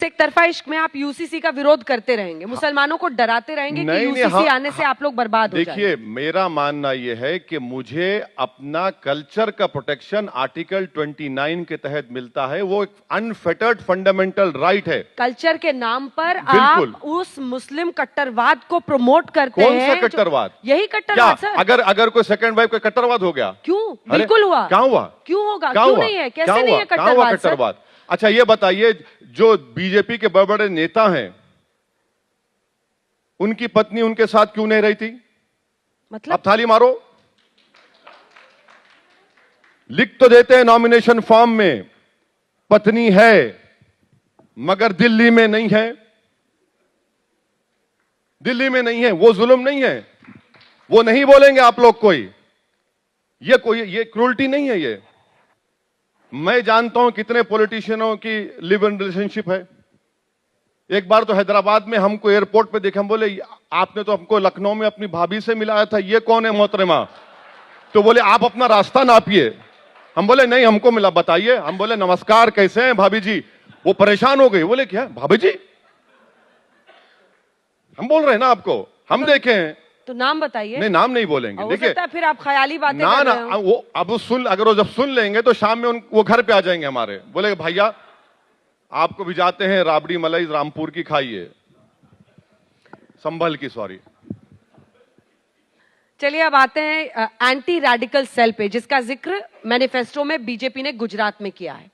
एक तरफा इश्क में आप यूसीसी का विरोध करते रहेंगे, मुसलमानों को डराते रहेंगे कि यूसीसी आने से आप लोग बर्बाद हो जाएंगे। देखिए, मेरा मानना यह है कि मुझे अपना कल्चर का प्रोटेक्शन आर्टिकल 29 के तहत मिलता है। वो एक अनफेटर्ड फंडामेंटल राइट है। कल्चर के नाम पर आप उस मुस्लिम कट्टरवाद को प्रमोट करते हैं। कौन सा कट्टरवाद? यही कट्टरवाद सर। अगर कोई सेकंड वाइफ का कट्टरवाद हो गया? क्यों? बिल्कुल हुआ। क्या हुआ? क्यों होगा? क्यों नहीं है? कैसे नहीं है कट्टरवाद? अच्छा, ये बताइए, जो बीजेपी के बड़े बड़े नेता हैं, उनकी पत्नी उनके साथ क्यों नहीं रही थी? मतलब? अब थाली मारो। लिख तो देते हैं नॉमिनेशन फॉर्म में, पत्नी है मगर दिल्ली में नहीं है। दिल्ली में नहीं है, वो जुल्म नहीं है, वो नहीं बोलेंगे आप लोग कोई ये क्रूरटी नहीं है। ये मैं जानता हूं कितने पॉलिटिशियनों की लिव इन रिलेशनशिप है। एक बार तो हैदराबाद में हमको एयरपोर्ट पे देखे, हम बोले आपने तो हमको लखनऊ में अपनी भाभी से मिलाया था, ये कौन है मोहतरमा? तो बोले आप अपना रास्ता नापिए। हम बोले नहीं, हमको मिला, बताइए। हम बोले नमस्कार, कैसे हैं भाभी जी? वो परेशान हो गई, बोले क्या भाभी जी? हम बोल रहे हैं ना आपको, हम देखे हैं। तो नाम बताइए। नहीं, नाम नहीं बोलेंगे। देखिए, फिर आप ख्याली बातें ना कर ना रहे हो। वो अब अगर वो जब सुन लेंगे तो शाम में वो घर पे आ जाएंगे हमारे, बोले भैया आपको भी जाते हैं राबड़ी मलाई रामपुर की खाइए, संभल की, सॉरी। चलिए अब आते हैं एंटी रेडिकल सेल पे, जिसका जिक्र मैनिफेस्टो में बीजेपी ने गुजरात में किया है।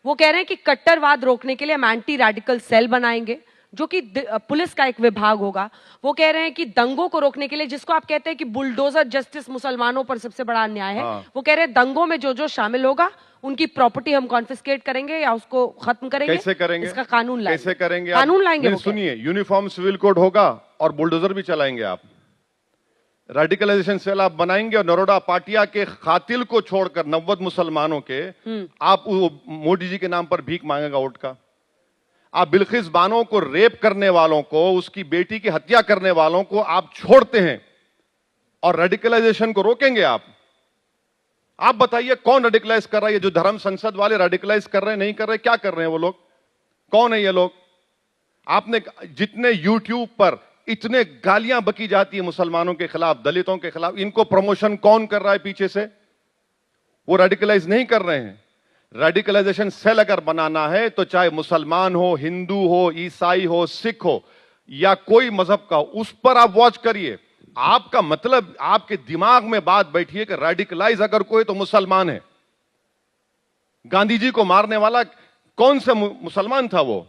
वो कह रहे हैं कि कट्टरवाद रोकने के लिए हम एंटी रेडिकल सेल बनाएंगे, जो कि पुलिस का एक विभाग होगा। वो कह रहे हैं कि दंगों को रोकने के लिए, जिसको आप कहते हैं कि बुलडोजर जस्टिस मुसलमानों पर सबसे बड़ा अन्याय है, वो कह रहे हैं दंगों में जो शामिल होगा उनकी प्रॉपर्टी हम कॉन्फिस्केट करेंगे या उसको खत्म करेंगे। कैसे करेंगे? इसका कानून लाएंगे। कैसे करेंगे? कानून लाएंगे। सुनिए, यूनिफॉर्म सिविल कोड होगा और बुलडोजर भी चलाएंगे आप। रेडिकलाइजेशन सेल आप बनाएंगे और नरोडा पाटिया के कातिल को छोड़कर 90 मुसलमानों के आप मोदी जी के नाम पर भीख मांगेगा वोट का। आप बिल्किस बानो को रेप करने वालों को, उसकी बेटी की हत्या करने वालों को आप छोड़ते हैं और रेडिकलाइजेशन को रोकेंगे आप बताइए कौन रेडिकलाइज कर रहा है? ये जो धर्म संसद वाले रेडिकलाइज कर रहे हैं, नहीं कर रहे, क्या कर रहे हैं वो लोग? कौन है ये लोग? आपने जितने यूट्यूब पर इतने गालियां बकी जाती है मुसलमानों के खिलाफ, दलितों के खिलाफ, इनको प्रमोशन कौन कर रहा है पीछे से? वो रेडिकलाइज नहीं कर रहे हैं। रेडिकलाइजेशन सेल अगर बनाना है तो चाहे मुसलमान हो, हिंदू हो, ईसाई हो, सिख हो या कोई मजहब का, उस पर आप वॉच करिए। आपका मतलब, आपके दिमाग में बात बैठी है कि रेडिकलाइज अगर कोई तो मुसलमान है। गांधी जी को मारने वाला कौन सा मुसलमान था? वो